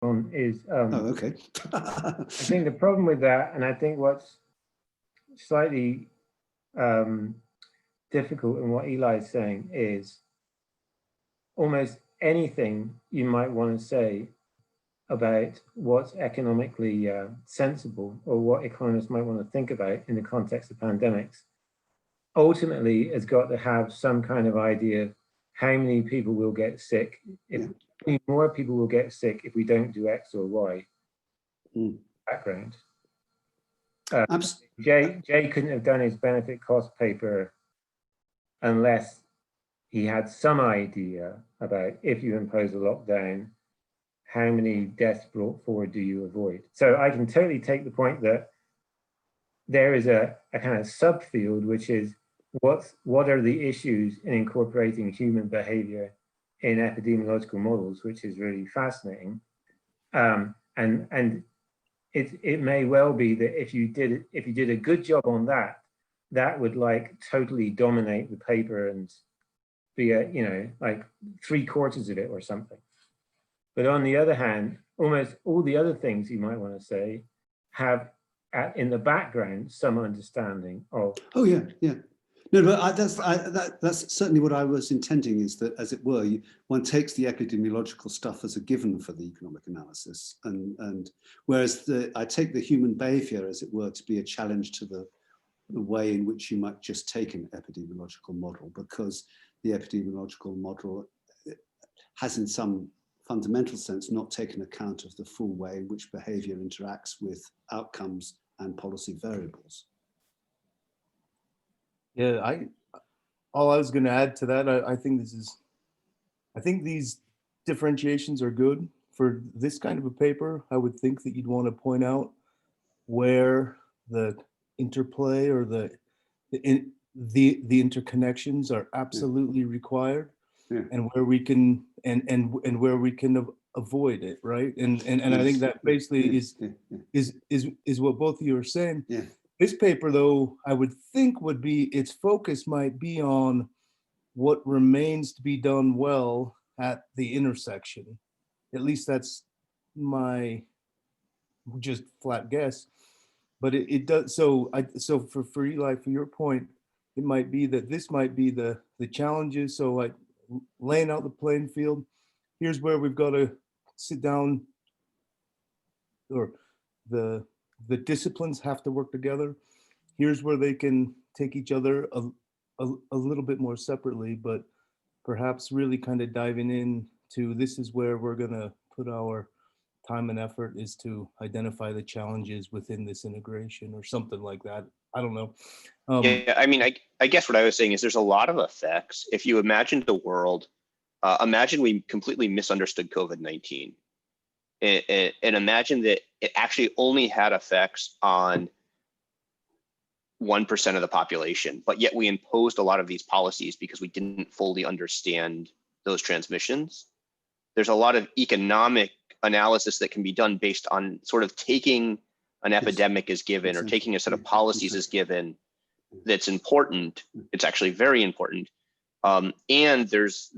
on is, Oh, okay. I think the problem with that, and I think what's slightly difficult in what Eli's saying, is almost anything you might want to say about what's economically sensible, or what economists might want to think about in the context of pandemics, ultimately has got to have some kind of idea of how many people will get sick, if more people will get sick if we don't do X or Y. Background. Jay couldn't have done his benefit cost paper unless he had some idea about, if you impose a lockdown, how many deaths brought forward do you avoid? So I can totally take the point that there is a kind of subfield, which is what are the issues in incorporating human behavior in epidemiological models, which is really fascinating. And it may well be that if you did a good job on that, that would like totally dominate the paper and be like 3/4 of it or something. But on the other hand, almost all the other things you might want to say have in the background some understanding of. Oh yeah. No, but that's certainly what I was intending, is that, as it were, one takes the epidemiological stuff as a given for the economic analysis, and whereas I take the human behavior, as it were, to be a challenge to the way in which you might just take an epidemiological model, because the epidemiological model has, in some fundamental sense, not taken account of the full way in which behavior interacts with outcomes and policy variables. Yeah, all I was going to add to that, I think these differentiations are good for this kind of a paper. I would think that you'd want to point out where the interplay or the interconnections are absolutely required, and where we can and where we can avoid it, right? And I think that basically is what both of you are saying. This paper, though, I would think its focus might be on what remains to be done well at the intersection. At least that's my just flat guess. But it does. So for Eli, for your point, it might be that this might be the challenges. So like laying out the playing field. Here's where we've got to sit down, or the disciplines have to work together. Here's where they can take each other a little bit more separately, but perhaps really kind of diving in to, this is where we're going to put our time and effort, is to identify the challenges within this integration or something like that. I don't know. Yeah, I mean, I guess what I was saying is there's a lot of effects. If you imagine the world, imagine we completely misunderstood COVID-19. And imagine that it actually only had effects on 1% of the population, but yet we imposed a lot of these policies because we didn't fully understand those transmissions. There's a lot of economic analysis that can be done based on sort of taking an epidemic as given, or taking a set of policies as given. That's important. It's actually very important. And there's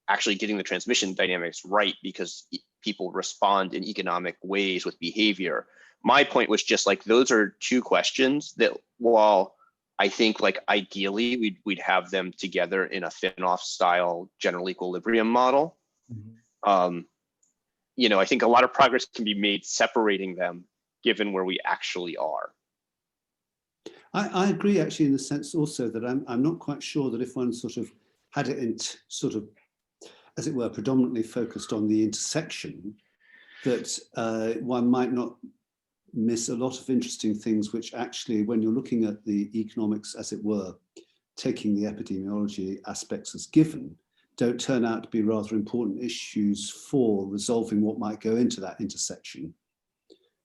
actually getting the transmission dynamics right, because people respond in economic ways with behavior. My point was just like, those are two questions that, while I think like ideally we'd have them together in a Finoff style general equilibrium model. I think a lot of progress can be made separating them given where we actually are. I agree, actually, in the sense also that I'm not quite sure that if one sort of had it in sort of, as it were, predominantly focused on the intersection, that one might not miss a lot of interesting things, which actually, when you're looking at the economics, as it were, taking the epidemiology aspects as given, don't turn out to be rather important issues for resolving what might go into that intersection.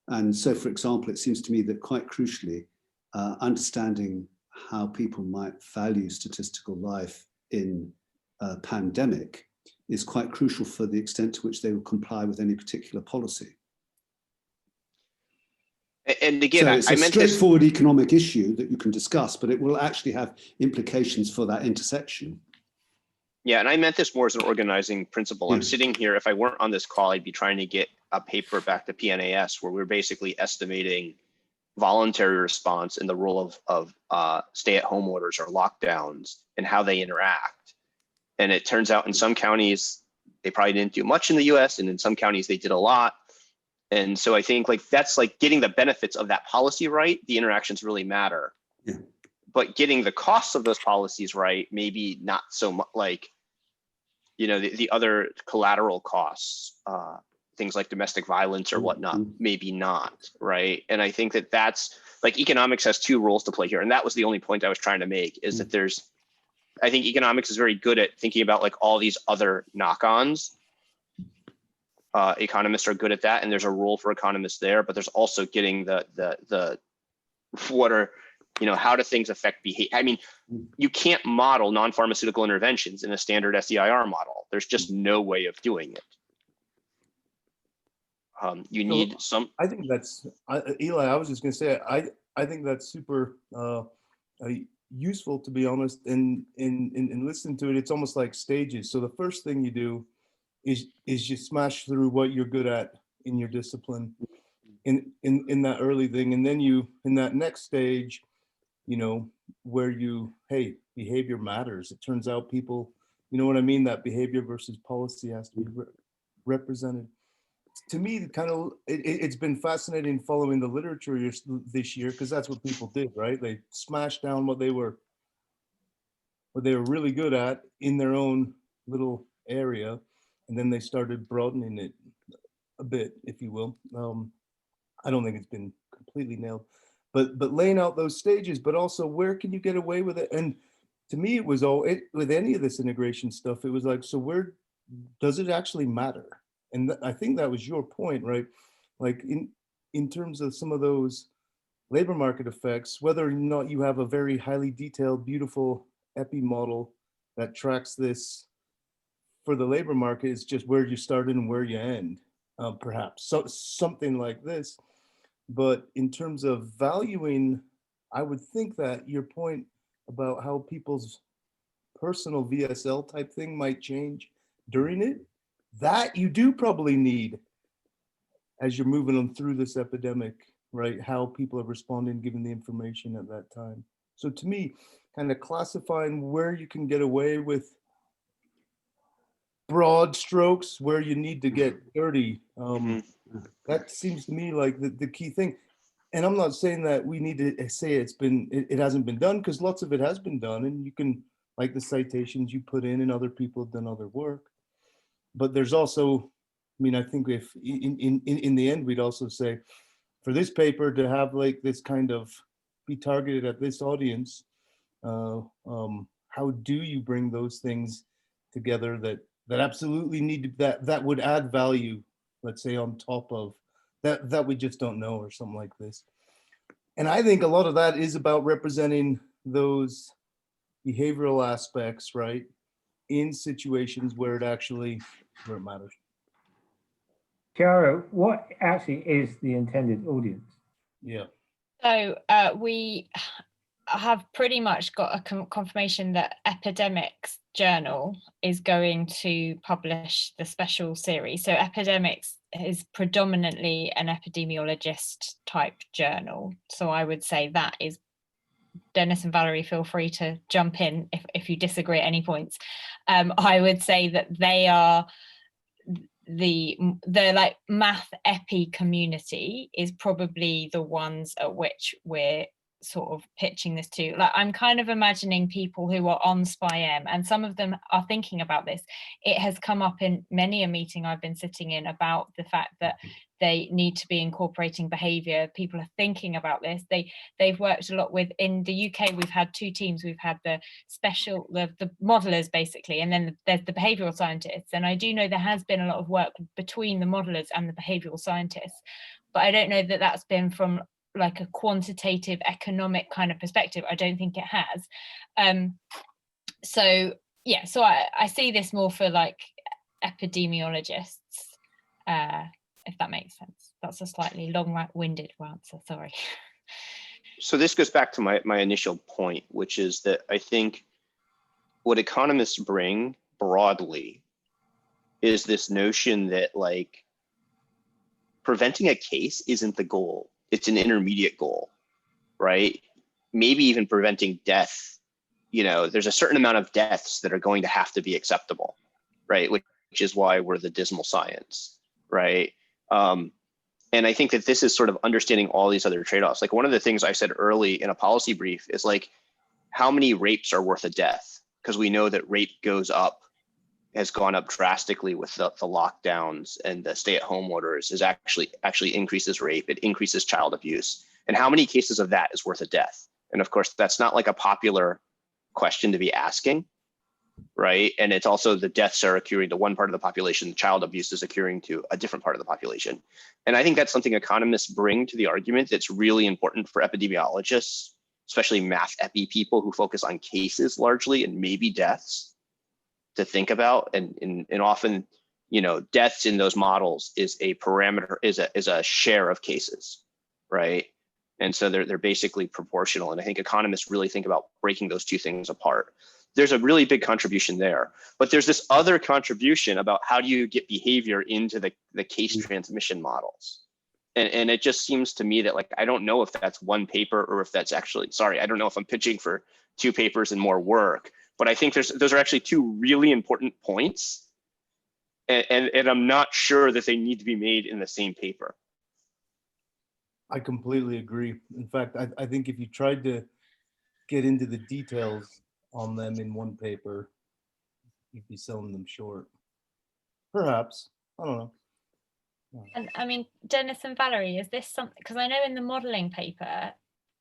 And so, for example, it seems to me that quite crucially, understanding how people might value statistical life in a pandemic is quite crucial for the extent to which they will comply with any particular policy. And again, so it's a straightforward economic issue that you can discuss, but it will actually have implications for that intersection. Yeah, and I meant this more as an organizing principle. I'm sitting here, if I weren't on this call, I'd be trying to get a paper back to PNAS where we're basically estimating voluntary response and the role of stay-at-home orders or lockdowns and how they interact. And it turns out in some counties, they probably didn't do much in the US, and in some counties they did a lot. And so I think like that's like getting the benefits of that policy right, the interactions really matter. Yeah. But getting the costs of those policies right, maybe not so much, like, you know, the other collateral costs, things like domestic violence or whatnot, maybe not, right? And I think that that's like economics has two roles to play here. And that was the only point I was trying to make is that I think economics is very good at thinking about like all these other knock-ons. Economists are good at that, and there's a role for economists there, but there's also getting the what are, you know, how do things affect behavior? I mean, you can't model non-pharmaceutical interventions in a standard SEIR model. There's just no way of doing it. You need some. I think that's, Eli, I was just gonna say, I think that's super useful, to be honest, and listening to it, it's almost like stages. So the first thing you do is you smash through what you're good at in your discipline in that early thing. And then you, in that next stage, you know, where you, hey, behavior matters. It turns out people, you know what I mean? That behavior versus policy has to be represented. To me, kind of, it's been fascinating following the literature this year, because that's what people did, right? They smashed down what they were really good at in their own little area, and then they started broadening it a bit, if you will. I don't think it's been completely nailed, but laying out those stages, but also where can you get away with it? And to me, it was with any of this integration stuff, it was like, so where does it actually matter? And I think that was your point, right? Like in terms of some of those labor market effects, whether or not you have a very highly detailed, beautiful epi model that tracks this for the labor market, is just where you started and where you end, perhaps. So something like this. But in terms of valuing, I would think that your point about how people's personal VSL type thing might change during it, that you do probably need as you're moving them through this epidemic, right? How people are responding, given the information at that time. So to me, kind of classifying where you can get away with broad strokes, where you need to get dirty. That seems to me like the key thing. And I'm not saying that we need to say it hasn't been done, because lots of it has been done, and you can, like the citations you put in and other people have done other work. But there's also, I mean, I think if in the end, we'd also say for this paper to have like this kind of be targeted at this audience, how do you bring those things together that absolutely need to, that would add value, let's say, on top of that we just don't know, or something like this. And I think a lot of that is about representing those behavioral aspects, right, in situations where it matters. Chiara, what actually is the intended audience? Yeah. So we have pretty much got a confirmation that Epidemics Journal is going to publish the special series. So Epidemics is predominantly an epidemiologist type journal. So I would say that is, Dennis and Valerie, feel free to jump in if you disagree at any points. I would say that they are the like math epi community is probably the ones at which we're sort of pitching this to. Like, I'm kind of imagining people who are on SPI-M, and some of them are thinking about this. It has come up in many a meeting I've been sitting in about the fact that they need to be incorporating behavior. People are thinking about this. They've worked a lot with, in the UK, we've had two teams. We've had the modelers, basically, and then there's the behavioral scientists. And I do know there has been a lot of work between the modelers and the behavioral scientists, but I don't know that that's been from like a quantitative economic kind of perspective. I don't think it has. So yeah, so I see this more for like epidemiologists, if that makes sense. That's a slightly long-winded answer, sorry. So this goes back to my initial point, which is that I think what economists bring broadly is this notion that like preventing a case isn't the goal. It's an intermediate goal, right? Maybe even preventing death. You know, there's a certain amount of deaths that are going to have to be acceptable, right? Which is why we're the dismal science, right? And I think that this is sort of understanding all these other trade-offs. Like one of the things I said early in a policy brief is like, how many rapes are worth a death? Because we know that rape has gone up drastically with the lockdowns and the stay-at-home orders. Is actually increases rape. It increases child abuse. And how many cases of that is worth a death? And of course, that's not like a popular question to be asking, right? And it's also the deaths are occurring to one part of the population, child abuse is occurring to a different part of the population. And I think that's something economists bring to the argument that's really important for epidemiologists, especially math epi people who focus on cases largely and maybe deaths to think about. And often, you know, deaths in those models is a parameter, is a share of cases, right? And so they're basically proportional. And I think economists really think about breaking those two things apart. There's a really big contribution there, but there's this other contribution about how do you get behavior into the case transmission models. And it just seems to me that, like, I don't know if that's one paper or if that's actually, sorry, I don't know if I'm pitching for 2 papers and more work, but I think those are actually 2 really important points. And I'm not sure that they need to be made in the same paper. I completely agree. In fact, I think if you tried to get into the details on them in one paper, you'd be selling them short. Perhaps, I don't know. And I mean, Dennis and Valerie, is this something, because I know in the modelling paper,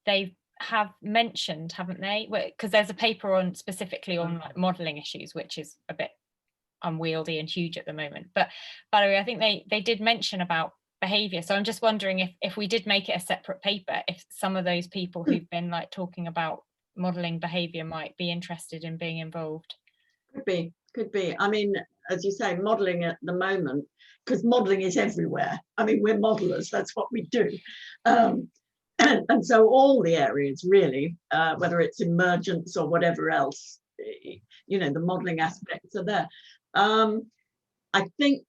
they have mentioned, haven't they? Because there's a paper on specifically on like modelling issues, which is a bit unwieldy and huge at the moment. But Valerie, I think they did mention about behaviour. So I'm just wondering if we did make it a separate paper, if some of those people who've been like talking about modelling behaviour might be interested in being involved. Could be. I mean, as you say, modelling at the moment, because modelling is everywhere. I mean, we're modellers, that's what we do. And so all the areas really, whether it's emergence or whatever else, you know, the modelling aspects are there. I think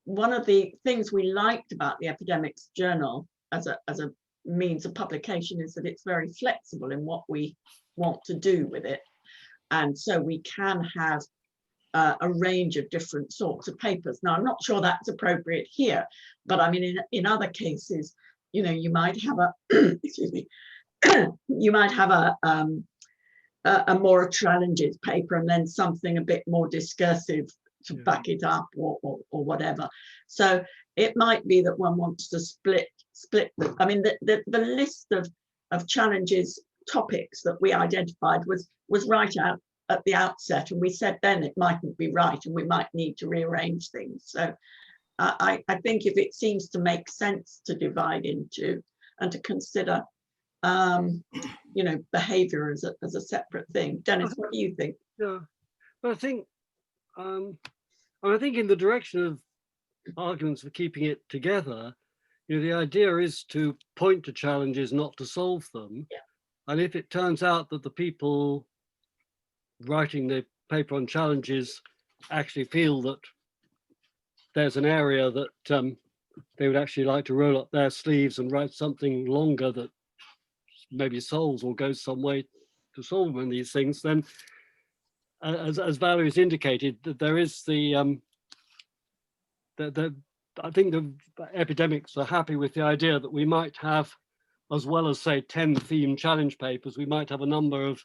one of the things we liked about the Epidemics Journal as a means of publication is that it's very flexible in what we want to do with it. And so we can have a range of different sorts of papers. Now, I'm not sure that's appropriate here, but I mean, in other cases, you know, you might have a, excuse me, you might have a more challenges paper and then something a bit more discursive to back it up or whatever. So it might be that one wants to split. I mean, the list of challenges topics that we identified was right out at the outset, and we said then it mightn't be right and we might need to rearrange things. So I think if it seems to make sense to divide into and to consider you know, behavior as a separate thing. Dennis, what do you think? Yeah, but I think in the direction of arguments for keeping it together, you know, the idea is to point to challenges, not to solve them. Yeah. And if it turns out that the people writing the paper on challenges actually feel that there's an area that they would actually like to roll up their sleeves and write something longer that maybe solves or goes some way to solve one of these things, then as Valerie's indicated, that there is I think the Epidemics are happy with the idea that we might have, as well as say 10 theme challenge papers, we might have a number of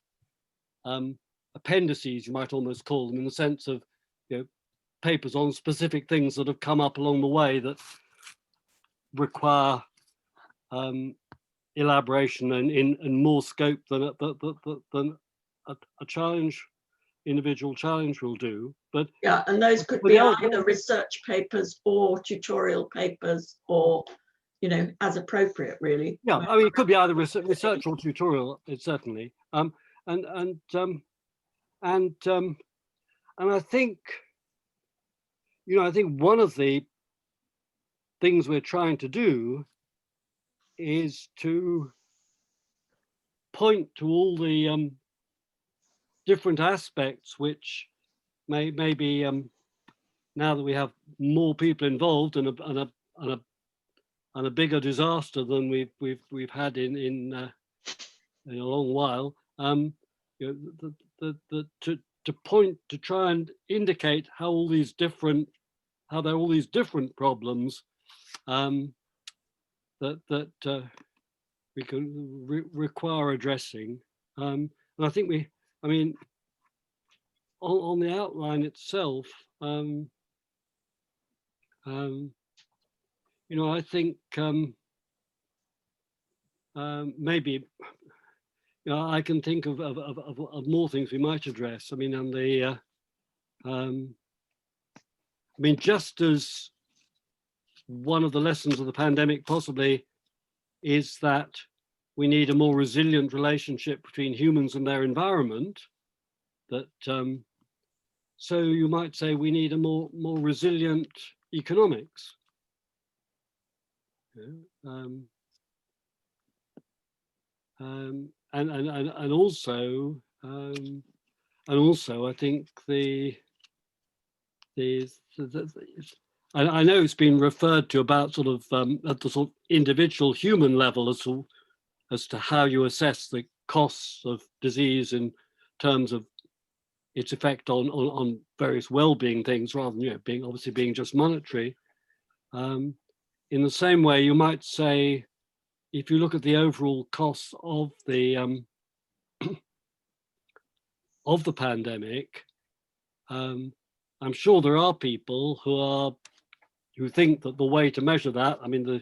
appendices, you might almost call them, in the sense of, you know, papers on specific things that have come up along the way that require elaboration and in more scope than a challenge, individual challenge will do. But yeah, and those could be either research papers or tutorial papers, or, you know, as appropriate, really. Yeah, I mean, it could be either research or tutorial, certainly. And I think, you know, I think one of the things we're trying to do is to point to all the different aspects which may be, now that we have more people involved and a and a bigger disaster than we've had in a long while. You know, to try and indicate how there are all these different problems that we can require addressing. And I think I mean, on the outline itself, you know, I think maybe, you know, I can think of more things we might address. I mean, on the, I mean, just as one of the lessons of the pandemic possibly is that we need a more resilient relationship between humans and their environment, that so you might say we need a more resilient economics. Yeah, and also I think I know it's been referred to about sort of at the sort of individual human level as to how you assess the costs of disease in terms of its effect on various well-being things, rather than, you know, being just monetary. In the same way, you might say, if you look at the overall costs of the pandemic, I'm sure there are people who think that the way to measure that, I mean, the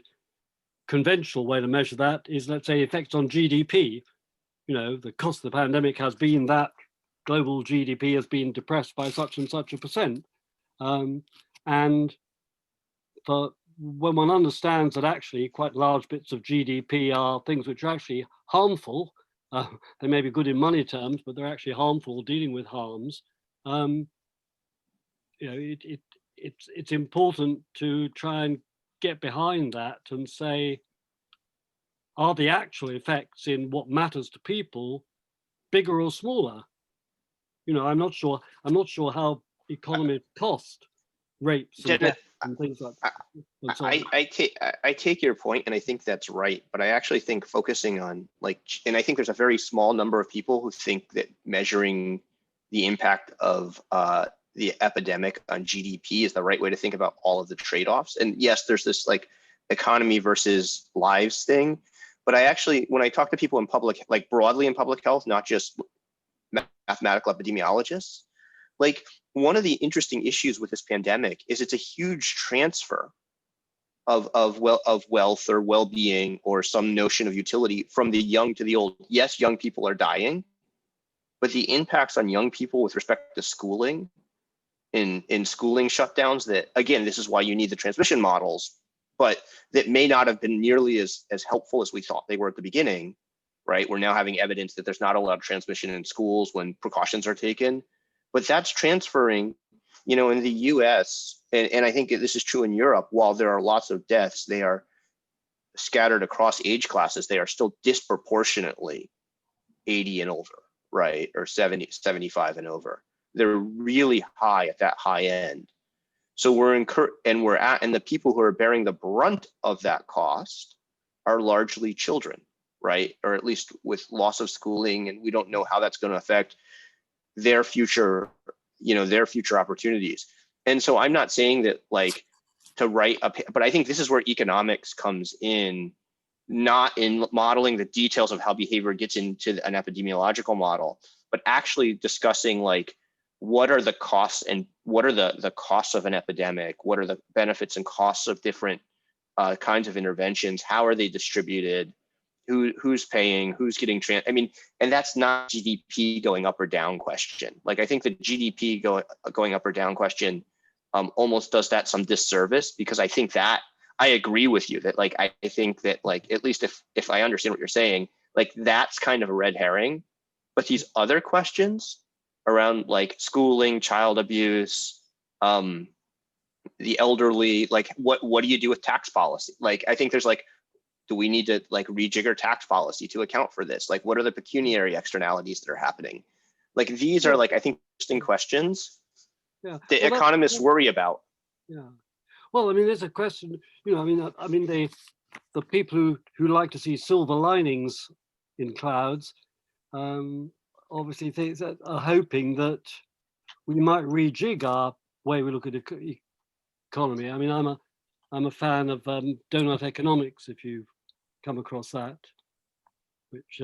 conventional way to measure that is, let's say, effects on GDP. You know, the cost of the pandemic has been that global GDP has been depressed by such and such a percent. And for when one understands that actually quite large bits of GDP are things which are actually harmful, they may be good in money terms, but they're actually harmful, dealing with harms. You know, it's important to try and get behind that and say, are the actual effects in what matters to people bigger or smaller? You know, I'm not sure how economy cost rapes and deaths and things like that. I take your point, and I think that's right. But I actually think focusing on and I think there's a very small number of people who think that measuring the impact of the epidemic on GDP is the right way to think about all of the trade-offs. And yes, there's this like economy versus lives thing. But I actually, when I talk to people in public, like broadly in public health, not just mathematical epidemiologists, like one of the interesting issues with this pandemic is it's a huge transfer of wealth or well-being or some notion of utility from the young to the old. Yes, young people are dying, but the impacts on young people with respect to schooling, in schooling shutdowns, that again, this is why you need the transmission models, but that may not have been nearly as helpful as we thought they were at the beginning, right? We're now having evidence that there's not a lot of transmission in schools when precautions are taken, but that's transferring, you know, in the US, and I think this is true in Europe, while there are lots of deaths, they are scattered across age classes, they are still disproportionately 80 and over, right? Or 70, 75 and over. They're really high at that high end. So and the people who are bearing the brunt of that cost are largely children, right? Or at least with loss of schooling, and we don't know how that's going to affect their future, you know, their future opportunities. And so I'm not saying that like to write but I think this is where economics comes in, not in modeling the details of how behavior gets into an epidemiological model, but actually discussing like, what are the costs and what are the costs of an epidemic? What are the benefits and costs of different kinds of interventions? How are they distributed? Who's paying? Who's getting I mean, and that's not GDP going up or down question. Like I think the GDP going up or down question almost does that some disservice, because I think that I agree with you that like I think that like, at least if I understand what you're saying, like that's kind of a red herring. But these other questions around like schooling, child abuse, the elderly, like what do you do with tax policy? Like I think there's like, do we need to like rejigger tax policy to account for this? Like what are the pecuniary externalities that are happening? Like these are like, I think, interesting questions that economists worry about. Yeah. Well, I mean, there's a question, you know, I mean, the people who like to see silver linings in clouds, obviously things that are hoping that we might rejig our way we look at economy. I mean, I'm a fan of donut economics, if you've come across that, which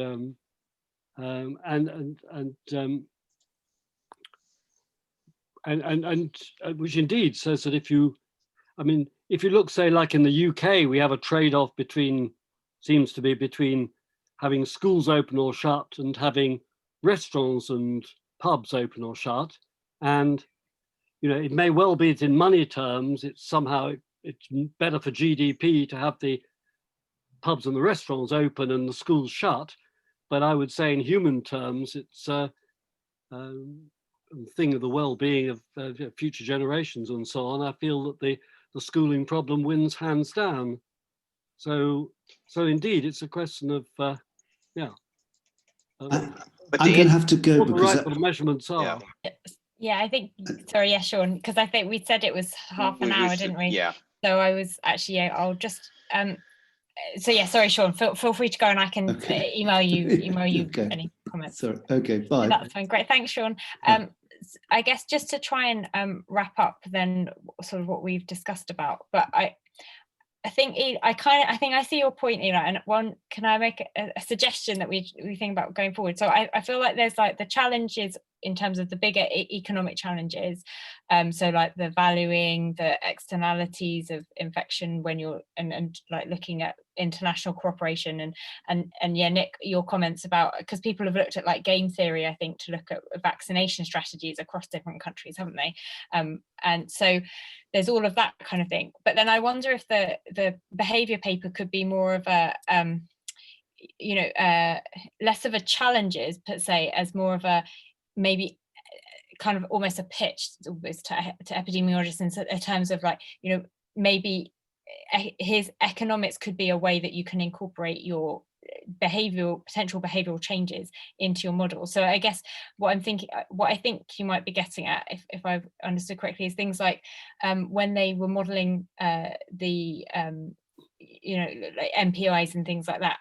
which indeed says that if you look, say, like in the UK, we have a trade-off seems to be between having schools open or shut and having restaurants and pubs open or shut. And, you know, it may well be that in money terms, it's better for GDP to have the pubs and the restaurants open and the schools shut. But I would say in human terms, it's a thing of the well-being of future generations and so on. I feel that the schooling problem wins hands down. So indeed, it's a question of, yeah. I'm going to have to go what the because right measurements are. Yeah, I think, sorry, yeah, Sean, because I think we said it was half an hour, didn't we? Yeah. So I was actually, I'll just, so yeah, sorry, Sean, feel free to go and I can email you Okay. any comments. Sorry. Okay, bye. That's fine. Great. Thanks, Sean. I guess just to try and wrap up then sort of what we've discussed about, but I think I see your point, Eli, and can I make a suggestion that we think about going forward? So I feel like there's like the challenges in terms of the bigger economic challenges, so like the valuing the externalities of infection when you're and like looking at international cooperation and yeah, Nick, your comments about, because people have looked at like game theory, I think, to look at vaccination strategies across different countries, haven't they? And so there's all of that kind of thing. But then I wonder if the behavior paper could be more of a less of a challenges per se, as more of a maybe kind of almost a pitch almost to epidemiologists in terms of like, you know, maybe his economics could be a way that you can incorporate your potential behavioral changes into your model. So I guess what I think you might be getting at, if I've understood correctly, is things like when they were modeling the like MPIs and things like that,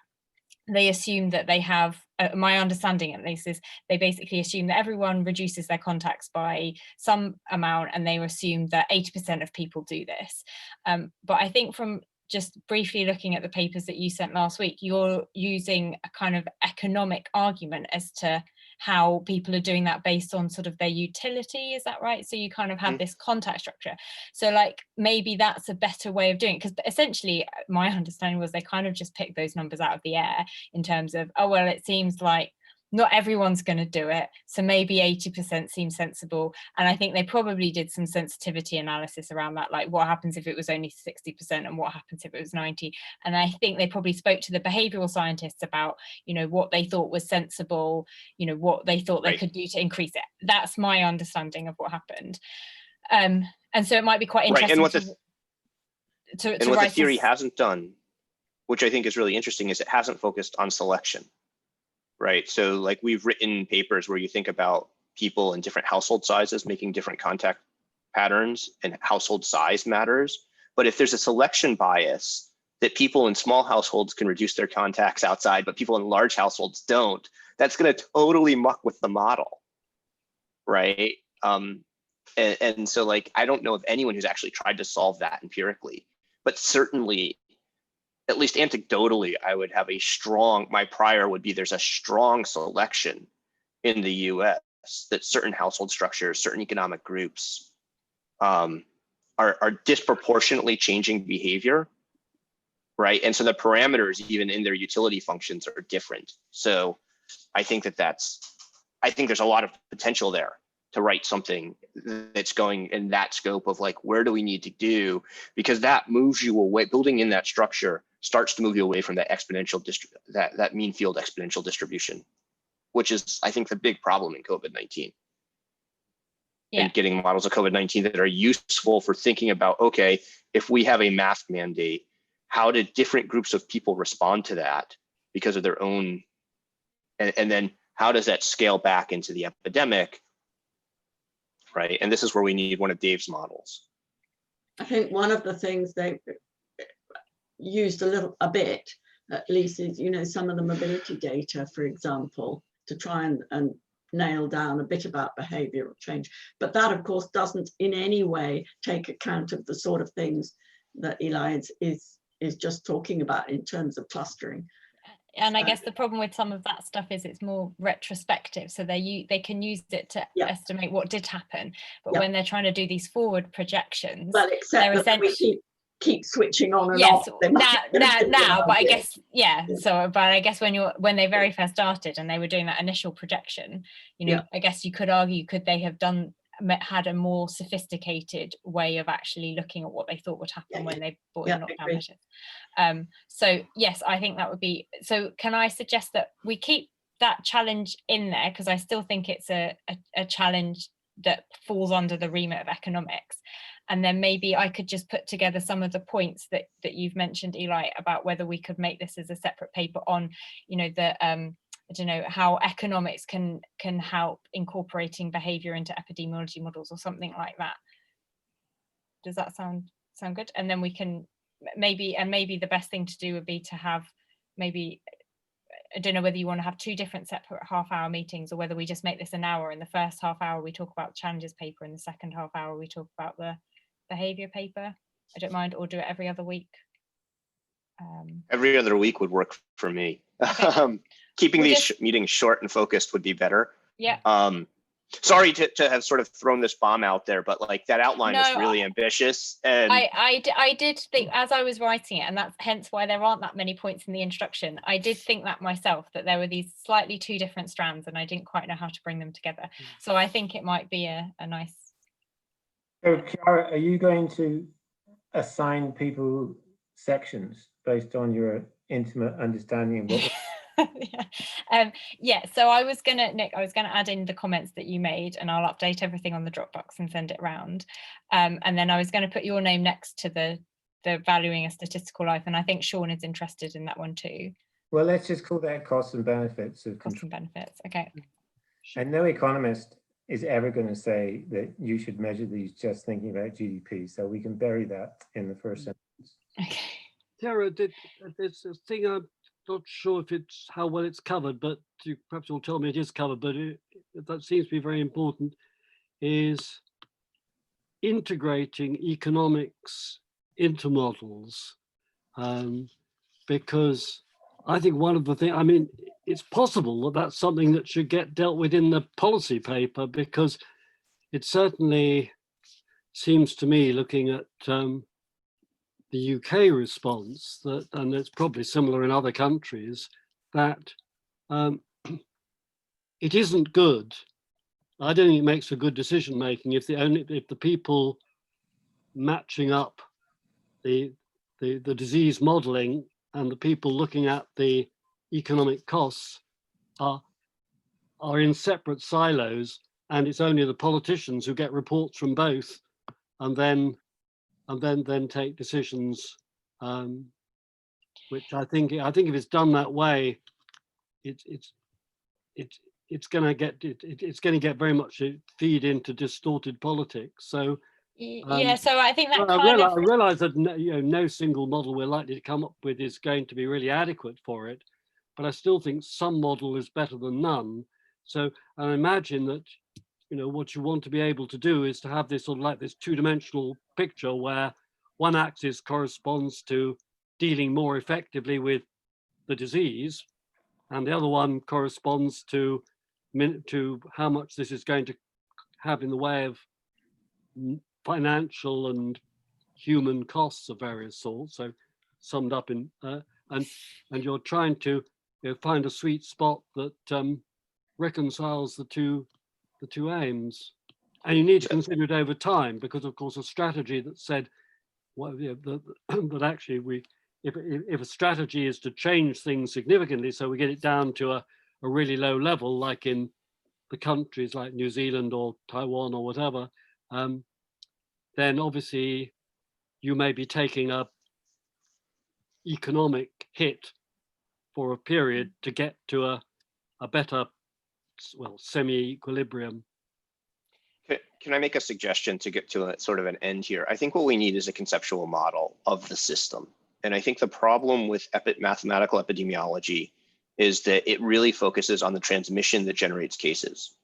they assume that they have, my understanding at least is they basically assume that everyone reduces their contacts by some amount, and they assume that 80% of people do this. But I think from just briefly looking at the papers that you sent last week, you're using a kind of economic argument as to how people are doing that based on sort of their utility, is that right? So you kind of have this contact structure. So like maybe that's a better way of doing it, because essentially my understanding was they kind of just picked those numbers out of the air in terms of, oh, well, it seems like not everyone's going to do it, so maybe 80% seems sensible. And I think they probably did some sensitivity analysis around that, like what happens if it was only 60% and what happens if it was 90. And I think they probably spoke to the behavioral scientists about, you know, what they thought was sensible, you know, what they thought they could do to increase it. That's my understanding of what happened. And so it might be quite interesting. Right. And what the theory hasn't done, which I think is really interesting, is it hasn't focused on selection. Right. So like we've written papers where you think about people in different household sizes making different contact patterns, and household size matters. But if there's a selection bias that people in small households can reduce their contacts outside, but people in large households don't, that's going to totally muck with the model. Right. And so like, I don't know of anyone who's actually tried to solve that empirically, but certainly, at least anecdotally, I would have my prior would be there's a strong selection in the US that certain household structures, certain economic groups are disproportionately changing behavior, right? And so the parameters, even in their utility functions, are different. So I think I think there's a lot of potential there to write something that's going in that scope of like, where do we need to do? Because that moves you away, building in that structure starts to move you away from that exponential that mean field exponential distribution, which is, I think, the big problem in COVID-19. Yeah. And getting models of COVID-19 that are useful for thinking about, okay, if we have a mask mandate, how did different groups of people respond to that because of their own, and then how does that scale back into the epidemic? Right. And this is where we need one of Dave's models. I think one of the things used a bit, at least, is, you know, some of the mobility data, for example, to try and nail down a bit about behavioural change. But that, of course, doesn't in any way take account of the sort of things that Eli is just talking about in terms of clustering. And I guess the problem with some of that stuff is it's more retrospective, so they can use it to estimate what did happen, but when they're trying to do these forward projections, well, except that we keep switching on and off. Now, but I guess so, but I guess when they very first started and they were doing that initial projection, you know, I guess you could argue, could they have had a more sophisticated way of actually looking at what they thought would happen when they brought in lockdown measures. So yes, I think that would be, so can I suggest that we keep that challenge in there, because I still think it's a challenge that falls under the remit of economics, and then maybe I could just put together some of the points that you've mentioned, Eli, about whether we could make this as a separate paper on, you know, the I don't know, how economics can help incorporating behavior into epidemiology models or something like that. Does that sound good? And then we can maybe the best thing to do would be to have maybe, I don't know whether you want to have two different separate half-hour meetings, or whether we just make this an hour. In the first half hour we talk about the challenges paper, in the second half hour we talk about the behavior paper. I don't mind, or do it every other week. Every other week would work for me. Okay. Keeping these meetings short and focused would be better. Yeah. Sorry to have sort of thrown this bomb out there, but like that outline was really ambitious. And I did think, as I was writing it, and that's hence why there aren't that many points in the introduction, I did think that myself, that there were these slightly two different strands and I didn't quite know how to bring them together. So I think it might be a nice. So Chiara, are you going to assign people sections based on your intimate understanding of what so I was gonna add in the comments that you made, and I'll update everything on the Dropbox and send it around, and then I was going to put your name next to the valuing a statistical life, and I think Sean is interested in that one too. Well, let's just call that costs and benefits of costs and benefits. Okay. And no economist is ever going to say that you should measure these just thinking about GDP, so we can bury that in the first sentence. Okay. Tara, there's a thing I'm not sure if it's how well it's covered, but perhaps you'll tell me it is covered, but that seems to be very important, is integrating economics into models, because I think one of the things, I mean, it's possible that that's something that should get dealt with in the policy paper, because it certainly seems to me, looking at the UK response, that, and it's probably similar in other countries, that it isn't good. I don't think it makes for good decision making if the people matching up the disease modeling and the people looking at the economic costs are in separate silos, and it's only the politicians who get reports from both and then take decisions, which I think if it's done that way, it's going to get very much feed into distorted politics. So so I think that I realize that no single model we're likely to come up with is going to be really adequate for it, but I still think some model is better than none. So I imagine that what you want to be able to do is to have this sort of like this two-dimensional picture where one axis corresponds to dealing more effectively with the disease, and the other one corresponds to how much this is going to have in the way of financial and human costs of various sorts. So summed up in and you're trying to find a sweet spot that reconciles the two aims, and you need to consider it over time, because of course a strategy that said that actually if a strategy is to change things significantly, so we get it down to a really low level, like in the countries like New Zealand or Taiwan or whatever, then obviously you may be taking a economic hit for a period to get to a better, well, semi-equilibrium. Can I make a suggestion to get to a sort of an end here? I think what we need is a conceptual model of the system. And I think the problem with mathematical epidemiology is that it really focuses on the transmission that generates cases.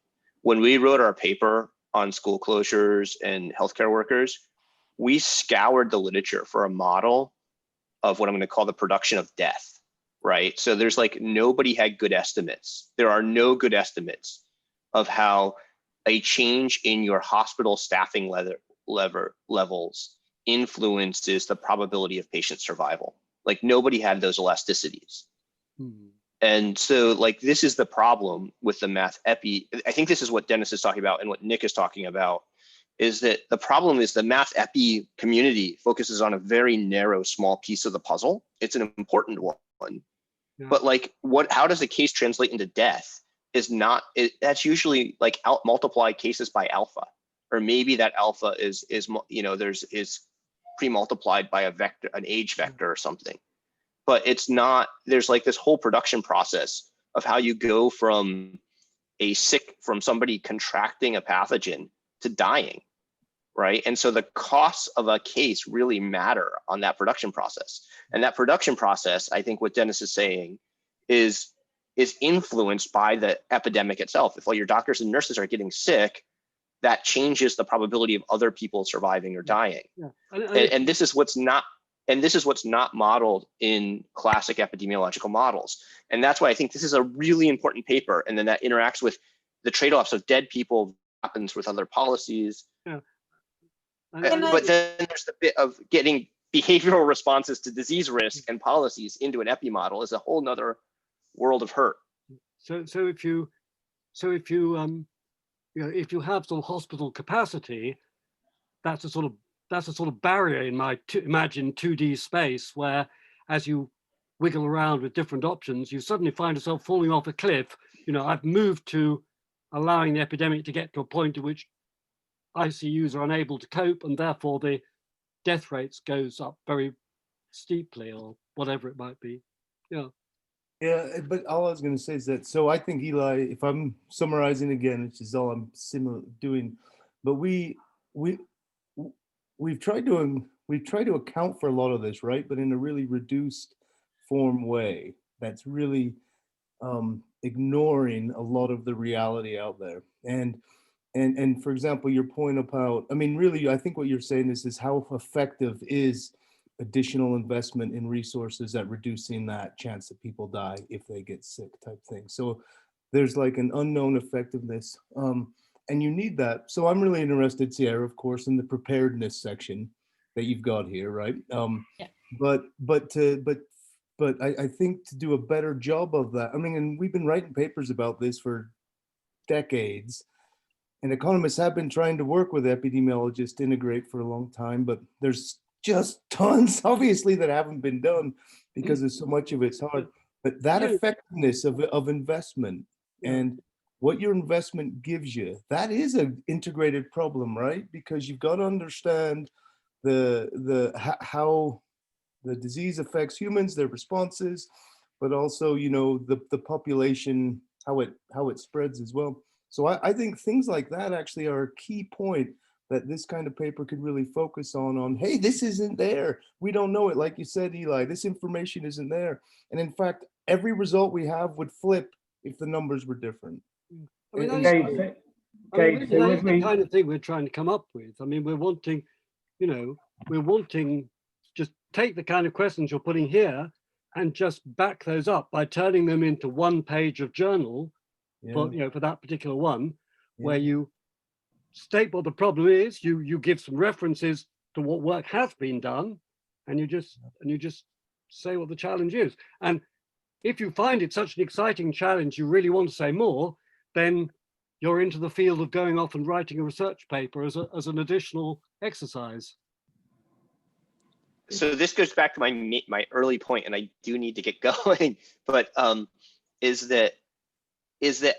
When we wrote our paper on school closures and healthcare workers, we scoured the literature for a model of what I'm going to call the production of death, right? So there's like, nobody had good estimates. There are no good estimates of how a change in your hospital staffing levels influences the probability of patient survival. Like, nobody had those elasticities. And so like, this is the problem with the math epi. I think this is what Dennis is talking about and what Nick is talking about, is that the problem is the math epi community focuses on a very narrow, small piece of the puzzle. It's an important one, but like, how does a case translate into death is not, that's usually like multiply cases by alpha, or maybe that alpha is pre-multiplied by a vector, an age vector or something. But it's not, there's like this whole production process of how you go from somebody contracting a pathogen to dying, right? And so the costs of a case really matter on that production process. And that production process, I think what Dennis is saying is influenced by the epidemic itself. If all your doctors and nurses are getting sick, that changes the probability of other people surviving or dying. And this is what's not, modeled in classic epidemiological models. And that's why I think this is a really important paper. And then that interacts with the trade-offs of dead people, happens with other policies. But then there's the bit of getting behavioral responses to disease risk and policies into an epi model is a whole nother world of hurt. So if you have some hospital capacity, that's a sort of barrier in my imagine 2D space, where as you wiggle around with different options, you suddenly find yourself falling off a cliff. I've moved to allowing the epidemic to get to a point at which ICUs are unable to cope, and therefore the death rates goes up very steeply, or whatever it might be. Yeah, but all I was going to say is that, so I think, Eli, if I'm summarizing again, which is all I'm doing, but we've tried to account for a lot of this, right? But in a really reduced form way that's really ignoring a lot of the reality out there. And for example, your point about, I mean, really, I think what you're saying is how effective is additional investment in resources at reducing that chance that people die if they get sick type thing. So there's like an unknown effectiveness, and you need that. So I'm really interested, Sierra, of course, in the preparedness section that you've got here, right? But I think to do a better job of that, I mean, and we've been writing papers about this for decades, and economists have been trying to work with epidemiologists to integrate for a long time, but there's just tons, obviously, that haven't been done because there's so much of it's hard. But that effectiveness of investment and what your investment gives you, that is an integrated problem, right? Because you've got to understand how the disease affects humans, their responses, but also, the population, how it spreads as well. So I think things like that actually are a key point that this kind of paper could really focus on, hey, this isn't there. We don't know it. Like you said, Eli, this information isn't there. And in fact, every result we have would flip if the numbers were different. I mean, that's the kind of thing we're trying to come up with. I mean, we're wanting just take the kind of questions you're putting here and just back those up by turning them into one page of journal for that particular one, where you state what the problem is, you give some references to what work has been done, and you just say what the challenge is. And if you find it such an exciting challenge, you really want to say more, then you're into the field of going off and writing a research paper as an additional exercise. So this goes back to my early point, and I do need to get going, but is that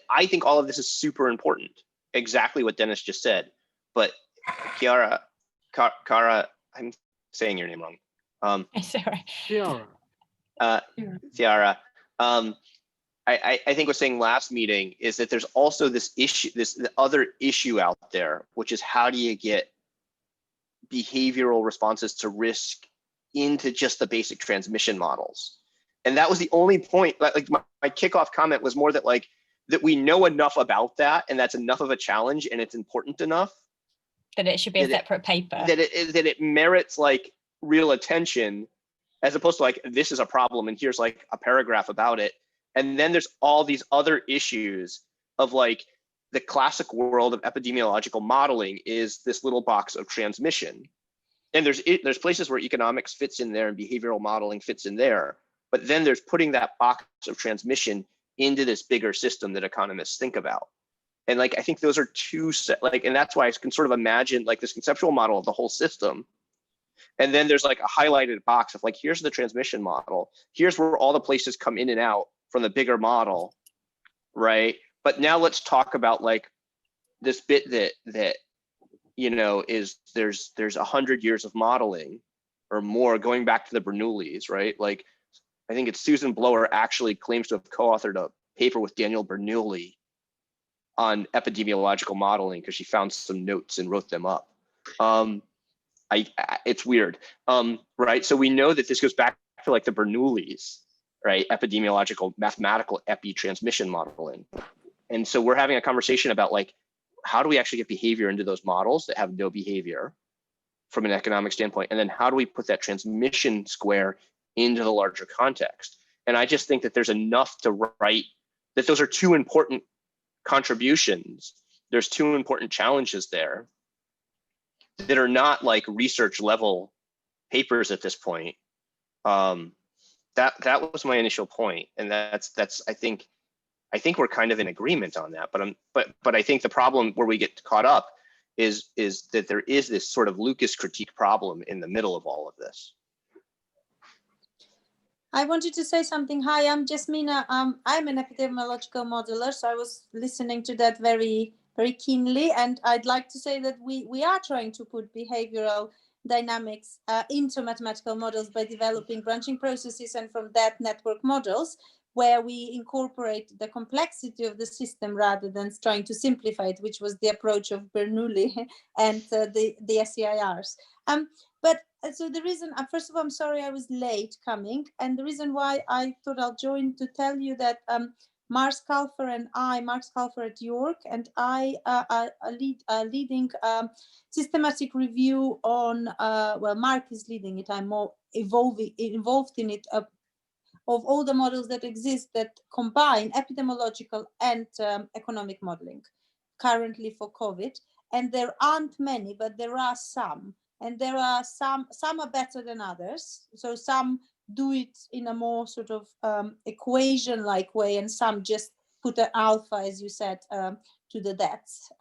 I think all of this is super important. Exactly what Dennis just said, but Kara, I'm saying your name wrong. Sorry. Ciara. I think what's saying last meeting is that there's also this issue, the other issue out there, which is how do you get behavioral responses to risk into just the basic transmission models. And that was the only point. Like my kickoff comment was more that like that we know enough about that, and that's enough of a challenge, and it's important enough that it should be a separate paper. That it merits like real attention, as opposed to like this is a problem and here's like a paragraph about it. And then there's all these other issues of like the classic world of epidemiological modeling is this little box of transmission. And there's places where economics fits in there and behavioral modeling fits in there. But then there's putting that box of transmission into this bigger system that economists think about. And like, I think those are two set, like, and that's why I can sort of imagine like this conceptual model of the whole system. And then there's like a highlighted box of like, here's the transmission model. Here's where all the places come in and out from the bigger model, right? But now let's talk about like this bit that you know, is there's 100 years of modeling or more going back to the Bernoullis, right? Like, I think it's Susan Blower actually claims to have co-authored a paper with Daniel Bernoulli on epidemiological modeling because she found some notes and wrote them up. It's weird, right? So we know that this goes back to like the Bernoullis, right? Epidemiological mathematical epi-transmission modeling. And so we're having a conversation about like, how do we actually get behavior into those models that have no behavior from an economic standpoint? And then how do we put that transmission square into the larger context? And I just think that there's enough to write, that those are two important contributions. There's two important challenges there that are not like research level papers at this point. That was my initial point. And that's I think we're kind of in agreement on that, but I think the problem where we get caught up is that there is this sort of Lucas critique problem in the middle of all of this. I wanted to say something. Hi, I'm Jasmina. I'm an epidemiological modeler, so I was listening to that very, very keenly. And I'd like to say that we are trying to put behavioral dynamics into mathematical models by developing branching processes and from that network models, where we incorporate the complexity of the system rather than trying to simplify it, which was the approach of Bernoulli and the SEIRs. But so the reason, first of all, I'm sorry I was late coming. And the reason why I thought I'll join to tell you that Mark Scalfer and Mark Scalfer at York, and I are leading systematic review on, well, Mark is leading it, I'm more involved in it, of all the models that exist that combine epidemiological and economic modeling currently for COVID. And there aren't many, but there are some. And there are some are better than others. So some do it in a more sort of equation-like way, and some just put an alpha, as you said, to the deaths.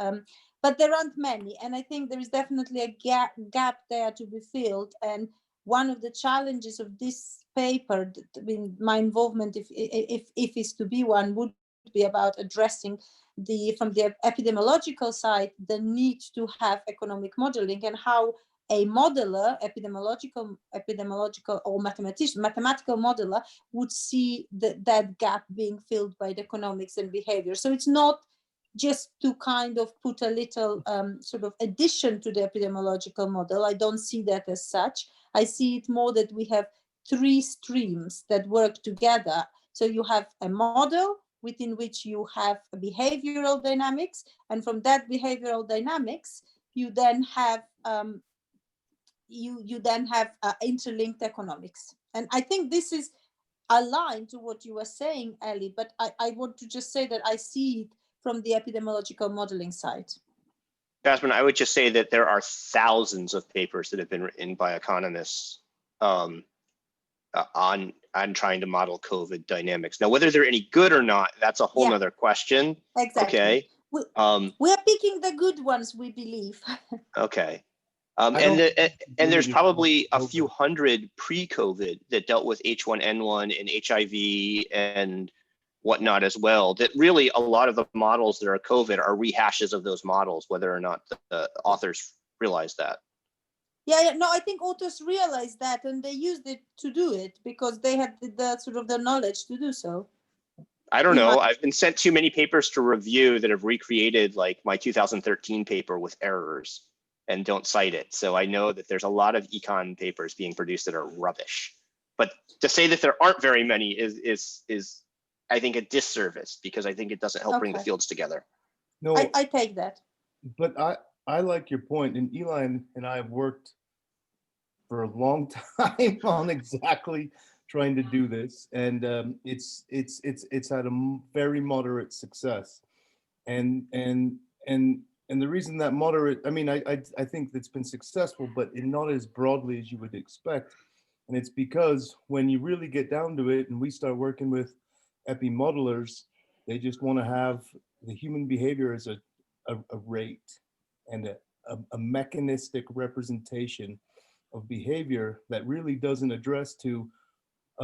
But there aren't many. And I think there is definitely a gap there to be filled. And one of the challenges of this paper, my involvement, if is to be one, would be about addressing from the epidemiological side, the need to have economic modeling and how a modeler, epidemiological or mathematical modeler would see that gap being filled by the economics and behavior. So it's not just to kind of put a little sort of addition to the epidemiological model. I don't see that as such. I see it more that we have three streams that work together. So you have a model within which you have a behavioral dynamics, and from that behavioral dynamics, you then have interlinked economics. And I think this is aligned to what you were saying, Ellie, but I want to just say that I see it from the epidemiological modeling side. Jasmine, I would just say that there are thousands of papers that have been written by economists on trying to model COVID dynamics. Now, whether they're any good or not, that's a whole nother question. Exactly. Okay. We're picking the good ones, we believe. Okay. And there's probably a few hundred pre-COVID that dealt with H1N1 and HIV and whatnot as well, that really a lot of the models that are COVID are rehashes of those models, whether or not the authors realize that. Yeah, no, I think authors realized that and they used it to do it because they had the sort of the knowledge to do so. I don't know. I've been sent too many papers to review that have recreated like my 2013 paper with errors. and don't cite it. So I know that there's a lot of econ papers being produced that are rubbish. But to say that there aren't very many is I think a disservice, because I think it doesn't help bring the Okay. fields together. No, I take that. but I like your point, and Eli and I have worked for a long time on exactly trying to do this, and it's had a very moderate success, and the reason that moderate, I mean, I think it's been successful, but not as broadly as you would expect, and it's because when you really get down to it, and we start working with epi modelers, they just want to have the human behavior as a rate and a mechanistic representation of behavior that really doesn't address to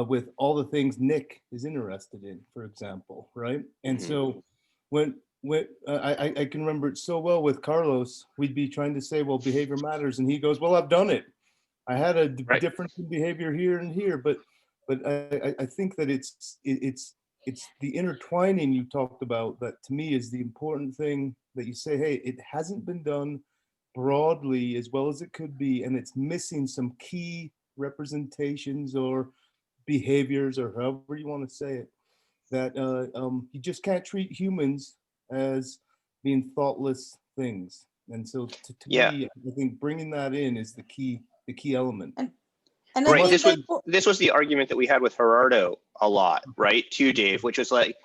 with all the things Nick is interested in, for example, right? And so when I can remember it so well with Carlos, we'd be trying to say, well, behavior matters, and he goes, well, I've done it. I had a difference in behavior here and here, but I think that it's the intertwining you talked about that to me is the important thing, that you say, hey, it hasn't been done broadly as well as it could be, and it's missing some key representations or behaviors, or however you want to say it, that you just can't treat humans as being thoughtless things. And so to me, I think bringing that in is the key element. And Right. I think This was the argument that we had with Gerardo a lot, right? Too, Dave, which was like,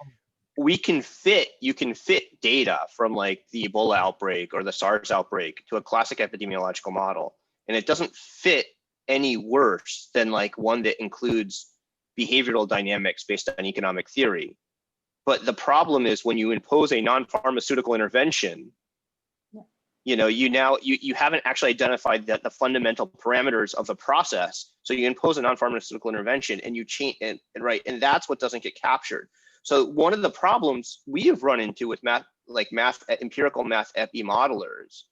you can fit data from like the Ebola outbreak or the SARS outbreak to a classic epidemiological model, and it doesn't fit any worse than like one that includes behavioral dynamics based on economic theory. But the problem is when you impose a non-pharmaceutical intervention, you haven't actually identified the fundamental parameters of the process. So you impose a non-pharmaceutical intervention and you change, and that's what doesn't get captured. So one of the problems we have run into with empirical math epi modelers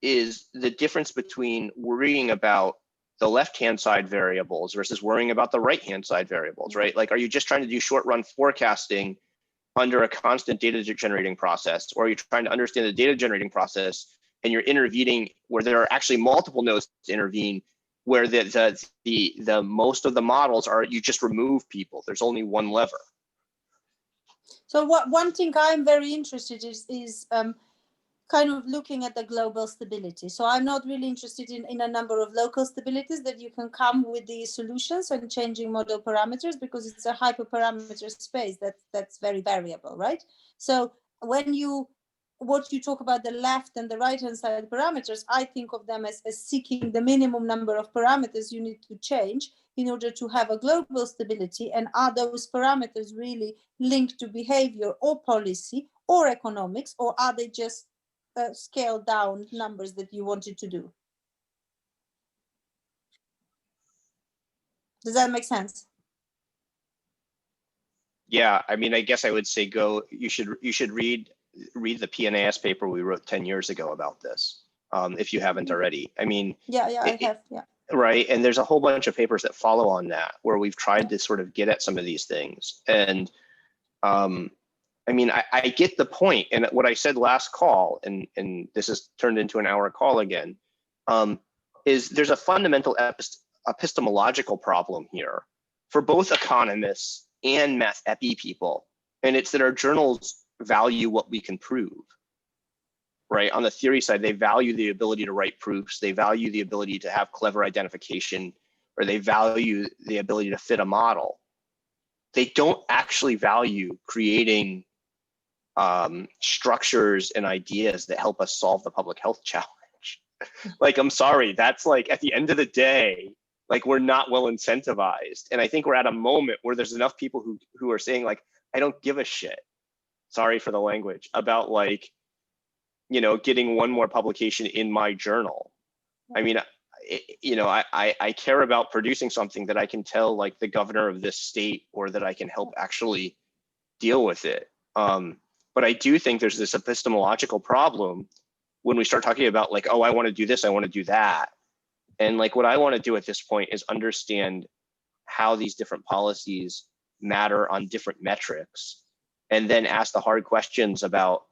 is the difference between worrying about the left-hand side variables versus worrying about the right-hand side variables, right? Like, are you just trying to do short-run forecasting under a constant data generating process, or are you trying to understand the data generating process and you're intervening where there are actually multiple nodes to intervene, where the most of the models are you just remove people, there's only one lever. So one thing I'm very interested is kind of looking at the global stability. So I'm not really interested in a number of local stabilities that you can come with these solutions and changing model parameters, because it's a hyperparameter space that's very variable, right? So what you talk about the left and the right hand side parameters, I think of them as seeking the minimum number of parameters you need to change in order to have a global stability. And are those parameters really linked to behavior or policy or economics, or are they just scaled down numbers that you wanted to do? Does that make sense? Yeah, I mean, I guess I would say you should read the PNAS paper we wrote 10 years ago about this, if you haven't already. I mean, I have. Right, and there's a whole bunch of papers that follow on that where we've tried to sort of get at some of these things. And I mean, I get the point, and what I said last call, and this has turned into an hour call again, is there's a fundamental epistemological problem here for both economists and math epi people, and it's that our journals value what we can prove. Right, on the theory side, they value the ability to write proofs, they value the ability to have clever identification, or they value the ability to fit a model. They don't actually value creating structures and ideas that help us solve the public health challenge. Like, I'm sorry, that's like, at the end of the day, like, we're not well incentivized. And I think we're at a moment where there's enough people who are saying, like, I don't give a shit, sorry for the language, about like, getting one more publication in my journal. I mean, I care about producing something that I can tell like the governor of this state, or that I can help actually deal with it. But I do think there's this epistemological problem when we start talking about like, oh, I want to do this, I want to do that. And like, what I want to do at this point is understand how these different policies matter on different metrics, and then ask the hard questions about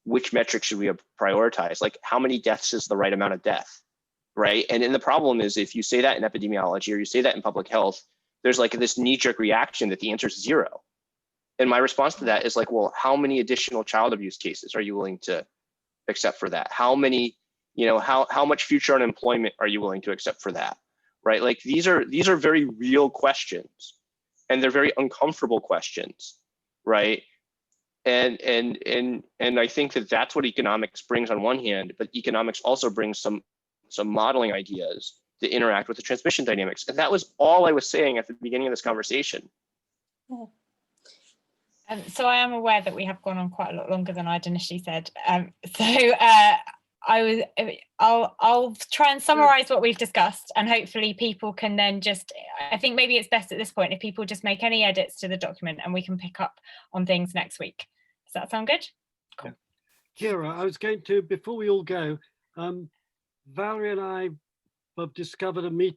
which metric should we prioritize? Like, how many deaths is the right amount of death, right? And then the problem is, if you say that in epidemiology or you say that in public health, there's like this knee-jerk reaction that the answer is 0. And my response to that is like, well, how many additional child abuse cases are you willing to accept for that? How many, you know, how much future unemployment are you willing to accept for that, right? Like, these are very real questions, and they're very uncomfortable questions, right? And I think that that's what economics brings on one hand, but economics also brings some modeling ideas that interact with the transmission dynamics. And that was all I was saying at the beginning of this conversation. So I am aware that we have gone on quite a lot longer than I'd initially said. I'll try and summarize what we've discussed, and hopefully people can then just, I think maybe it's best at this point if people just make any edits to the document and we can pick up on things next week. Does that sound good? Cool. Kira, I was going to, before we all go, Valerie and I have discovered a meeting